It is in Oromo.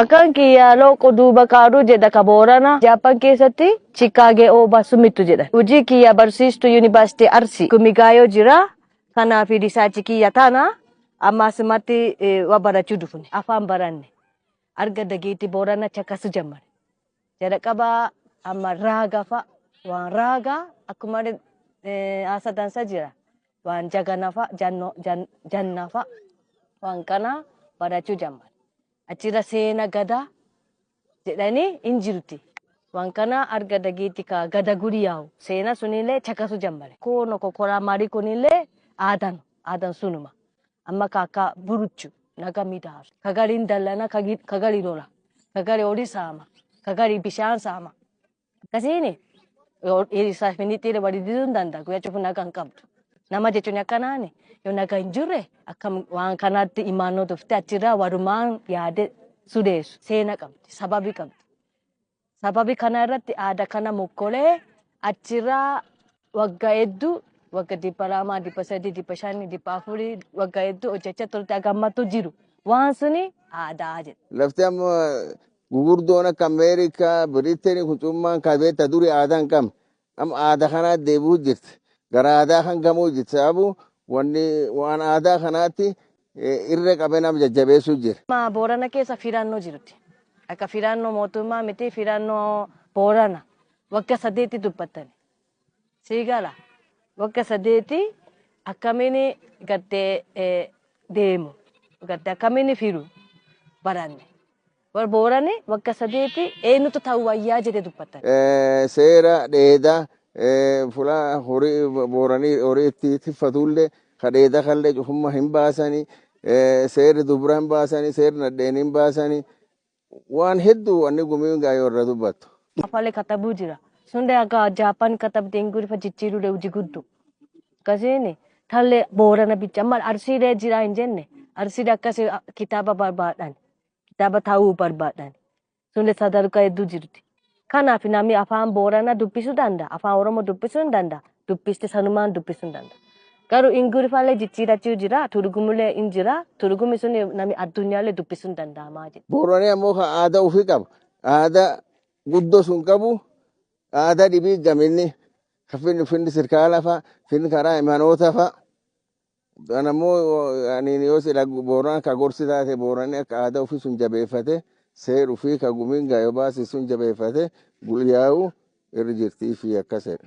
Akan kiyya loko duuba kaaduu jedha ka Boorana. Jaappaan keessatti Chikaagee Oobaa Sumittu jedha. Hojii kiyya barsiistuu Yuunivarsiitii Arsii Kumigaayoo jira. Kanaaf riisaachi kiyya tana ammaasumatti barachuu dhufne. Afaan baranne. Arga dageetti Boorana chakkasu jammare. Jedha qabaa amma raagaa fa'a waan raagaa akkuma haasa dansa jira. Waan jagana fa'a janna fa'a waan kana barachuu jammare. Achirra seena gadaa jedhanii hin jirti. Waan kana arga dageetti ka gada guriyaa'u seena sunillee chakkasu jammare. Kono kokoraa marii kunillee aadan sunuma. Amma akka buruchu naga midhaasu. Kagariin dallana kagarii lola. Kagarii horii saama. Kagarii bishaan saama. Akkasiin isaa finiitti walii diduu hin danda'a. Guyyaa cufu naga hin qabdu. Nama jechuun akkanaani yoo naga hin jirre akkam waan kanatti imaanoo dhufte achirraa walumaan yaade sudeessu seena qabdi sababii qabdi. Sababii kana irratti aadaa kana mokkolee achirraa waggaa hedduu waggaa 200, 300, 500, 400 waggaa hedduu hojjechaa turte agammatu jiru. Waan suni aadaa jedha. Lafti amma gugurdoon akka Ameerikaa, Biriteen kucummaan kabeetta durii aadaa hin qabne. Amma aadaa kanaa deebi'uu jirti. Gara aadaa kan gamuu jirti. Sababu waan aadaa kanaatti irra qabee nama jajjabeessuu jira. Boorana keessa filannoo jirti. Akka filannoo mootummaa miti filannoo Boorana waggaa 8 dubbatani. Siigala waggaa 8 akkamiin gaddee deemu gaddee akkamiin firu baranne. Boorani waggaa 8 eenyutu ta'uu wayyaa jedhee dubbatani. Seera dheedaa fuula horii Booranii horiitti tiffatullee kadheeda kallee cufummaa hin baasanii seerri dubra hin baasanii seerri nadheen hin baasanii waan hedduu wanni gumiin gaayoo irra dubbattu. Afalee katabuu jira. Sunde akka Jaappaan katabdeen gurfa jijjiiruu hojii guddu. Akkasiin tallee Boorana bicha amma Arsiilee jira hin jenne Arsiilee akkasii kitaaba barbaadan kitaaba ta'uu barbaadan sunde sadarkaa hedduu jirti. Kanaaf namni afaan Boorana dubbisuu danda'a. Afaan Oromoo dubbisuu hin danda'a. Dubbiste sanumaan dubbisuu hin danda'a. Garuu ingilifaallee jijjiirachuu jira. Turgumullee hin jira. Turgumi sun namni addunyaallee dubbisuu hin danda'amaa jira. Booranii ammoo kan aadaa ofii qaba. Aadaa guddoo sun qabu aadaa dhibii gaminni finni sirkaala fa'a finni karaa imanoota fa'a. Kanammoo ani yoo sila Boorana ka gorsi taate Booranii akka aadaa ofii sun jabeeffate seeruu fi ka gumiin gaayoo baasii sun jabeeffate guyyaa'u irra jirtii fi akkasidha.